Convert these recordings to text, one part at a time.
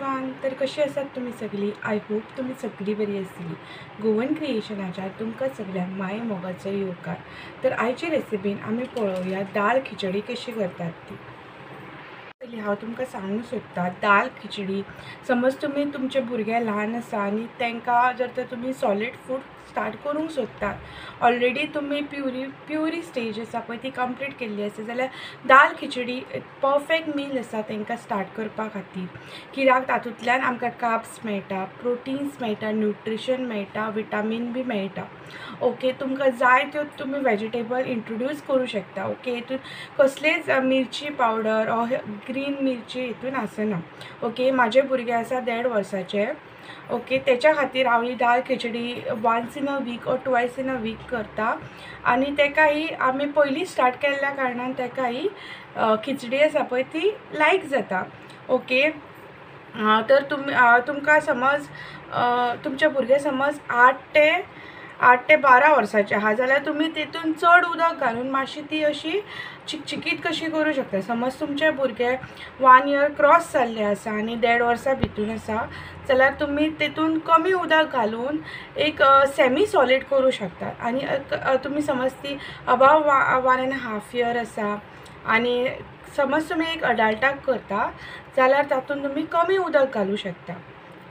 Everyone, तर कशी आसात तुमी सगळी? आय होप तुमी सगळी बरी आसतली। गोवन क्रिएशनाच्या तुमकां सगळ्यांक माये मोगाचो येवकार। तर आयची रेसिपीन आमी पळोवया दाळ खिचडी कशी करतात ती। पयलीं हांव तुमकां सांगूंक सोदतां, दाळ खिचडी समज तुमी तुमचे भुरगे ल्हान आसा आनी तांकां जर तर तुमी सॉलिड फूड स्टार्ट करूंक सोदतात, ऑलरेडी तुमी प्युरी स्टेज आसा पळय ती कंप्लीट केल्ली आसा जाल्यार दाळ खिचडी परफेक्ट मील आसा तांकां स्टार्ट करपा खातीर। कित्याक तातूंतल्यान आमकां कार्ब्स मेळटा, प्रोटीन्स मेळटा, न्यूट्रिशन मेळटा, विटामीन बी मेळटा। ओके, तुमकां जाय त्यो तुमी वेजिटेबल इंट्रोड्यूस करूं शकता। ओके, हितून कसलेच मिरची पावडर ऑर ग्रीन मिरची हितून आसना। ओके, म्हाजे भुरगे आसा 1.5 वर्साचे। ओके, त्याच्या खातीर हांव ही दाळ khichdi once in a week or twice in a week करता आनी ताका ही आमी पयलीं स्टार्ट केल्ल्या कारणान ताका ही खिचडी आसा पळय ती लायक जाता। ओके, तर तुमकां समज तुमचे भुरगे समज 8 ते 12 वर्साचे आहा जाल्यार तुमी तितून चड उदक घालून मातशी ती अशी चिकचिकीत कशी करूं शकता। समज तुमचे भुरगे 1 इयर क्रॉस जाल्ले आसा आनी 1.5 वर्सां भितून आसा जाल्यार तुमी तितून कमी उदक घालून एक सेमी सॉलिड करूं शकता। आनी तुमी समज ती अबाव 1.5 इयर आसा आनी समज तुमी एक अडल्टाक करता जाल्यार तातूंत तुमी कमी उदक घालूं शकता।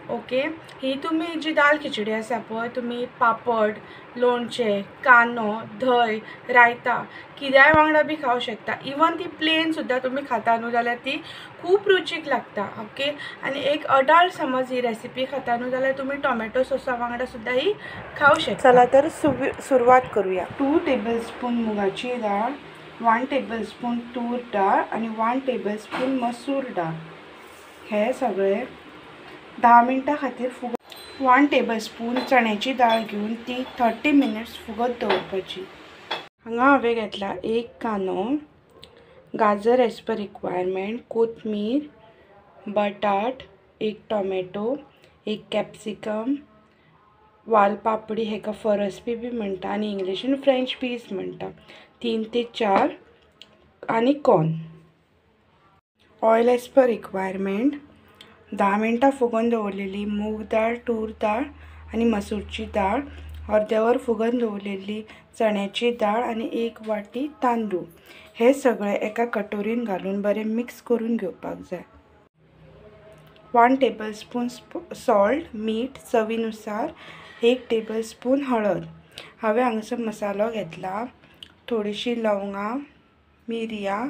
ओके, ही तुमी जी दाळ खिचडी आसा पळय तुमी पापड, लोणचें, कांदो, धंय, रायता कित्याय वांगडा बी खावं शकता। इवन ती प्लेन सुद्दां तुमी खाता न्हू जाल्यार ती खूब रुचीक लागता। ओके, आनी एक अडल्ट समज ही रेसिपी खाता न्हू जाल्यार तुमी टोमॅटो सॉसा वांगडा सुद्दां ही खावं शकता। चला तर सुरवात करूया। 2 टेबलस्पून मुगाची दाळ, 1 टेबलस्पून तूर दाळ आनी 1 टेबलस्पून मसूर दाळ हे सगळे 10 मिनटां खातीर 1 टेबलस्पून चण्याची दाळ घेवन ती 30 मिनिट्स फुगत दवरपाची। हांगा हांवें घेतला एक कांदो, गाजर एज पर रिक्वायरमेंट, कोथमीर, बटाट, एक टोमॅटो, एक कॅप्सिकम, वालपापडी हेका फरसबी बी म्हणटा आनी इंग्लिशीन फ्रेंच पीस म्हणटा, 3 ते 4 आनी corn. Oil as per requirement, 10 मिनटां फुगोवन दवरलेली मूग दाळ, तूर दाळ आनी मसूरची दाळ, अर्देवर फुगोवन दवरलेली चण्याची दाळ आनी 1 वाटी तांदूळ हे सगळे एका कटोरीन घालून बरें मिक्स करून घेवपाक जाय। 1 टेबलस्पून सॉल्ट, मीठ चवीनुसार, 1 टेबलस्पून हळद। हांवें हांगासर मसालो घेतला, थोडीशी लवंगां, मिरयां,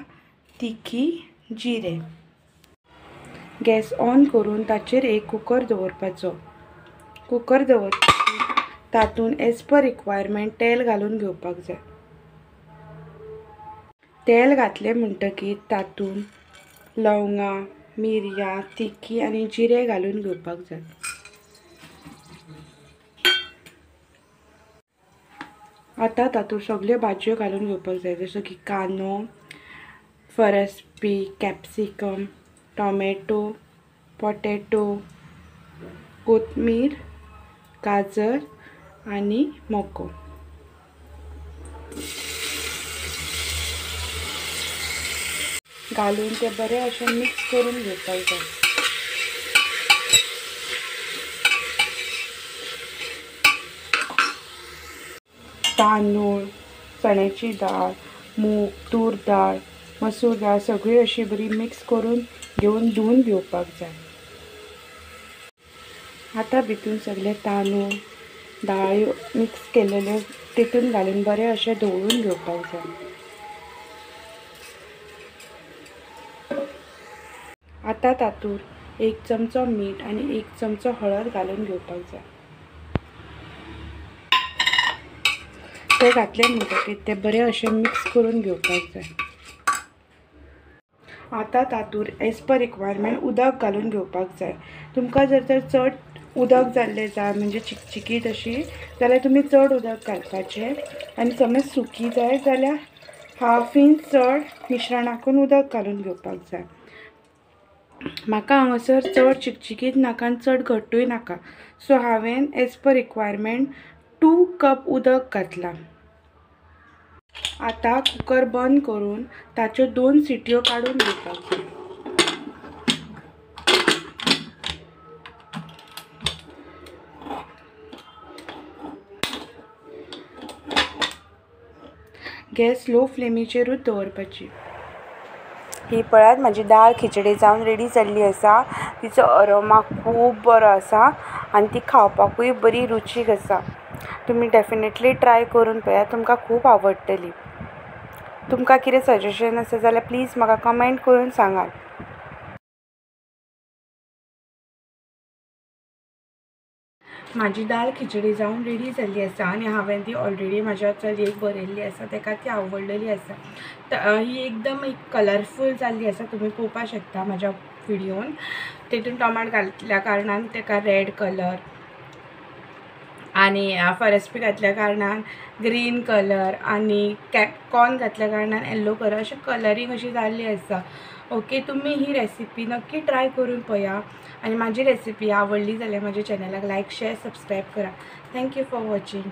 तिखी, जिरे। गॅस ऑन करून ताचेर एक कुकर दवरपाचो। कुकर दवरपाची तातूंत एज पर रिक्वायरमेंट तेल घालून घेवपाक जाय। तेल घातलें म्हणटकीर तातूंत लवंगां, मिरयां, तिखी आनी जिरे घालून घेवपाक जाय। आतां तातूंत सगळ्यो भाजयो घालून घेवपाक जाय जसो की कांदो, फरसबी, कॅप्सिकम, टोमॅटो, पोटॅटो, कोथमीर, गाजर आनी मको घालून ते बरें अशें मिक्स करून घेवपाक जाय। तांदूळ, चण्याची दाळ, मूग, तूर दाळ, मसूर दाळ सगळी अशी बरी मिक्स करून घेवन धुवन घेवपाक जाय। आतां भितून सगळे तांदूळ, दाळ्यो मिक्स केलेल्यो तितून घालून बरें अशें धवळून घेवपाक जाय। आतां तातूंत 1 चमचो मीठ आनी 1 चमचो हळद घालून घेवपाक जाय। ते घातले म्हणटकीर ते बरें अशें मिक्स करून घेवपाक जाय। आतां तातूंत एज पर रिक्वायरमेंट उदक घालून घेवपाक जाय। तुमकां जर तर चड उदक जाल्लें जाय म्हणजे चिकचिकीत अशी जाल्यार तुमी चड उदक घालपाचें आनी समज सुकी जाय जाल्यार हाफ इंच चड मिश्रणाकून उदक घालून घेवपाक जाय। म्हाका हांगासर चड चिकचिकीत नाका आनी चड घट्टूय नाका, सो हांवें एज पर रिक्वायरमेंट 2 कप उदक घातलां। आता कुकर बंद करून ताच्यो 2 सिटयो काढून घेवपाक जाय। गॅस लो फ्लेमीचेरूच दवरपाची। ही पळयात माझी दाळ खिचडी जावन रेडी जाल्ली आसा। तिचो अरोमा खूब बरो आसा आनी ती खावपाकूय बरी रुचीक आसा। तुम्ही डेफिनेटली ट्राय करून पळयात, तुमकां खूब आवडटली। तुमकां कितें सजेशन आसा जाल्यार प्लीज म्हाका कमेंट करून सांगात। माझी दाळ खिचडी जावन रेडी जाल्ली आसा आनी हांवें ती ऑलरेडी म्हाज्या चलयेक बरयल्ली आसा, ताका ती आवडलेली आसा। ही एकदम एक कलरफूल जाल्ली आसा, तुमी पळोवपाक शकता म्हाज्या व्हिडिओन। तेतून टोमाट घातल्या कारणान ताका रेड कलर आनी फरसबी घातल्या कारणान ग्रीन कलर आनी कॉर्न घातल्या कारणान येल्लो कलर, अशें कलरींग अशी जाल्ली आसा। ओके, तुम्ही ही रेसिपी नक्की ट्राय करून पळया आनी माझी रेसिपी आवडली जाल्यार माझ्या चॅनलाक लायक शेअर सबस्क्राईब करा। Thank you for watching.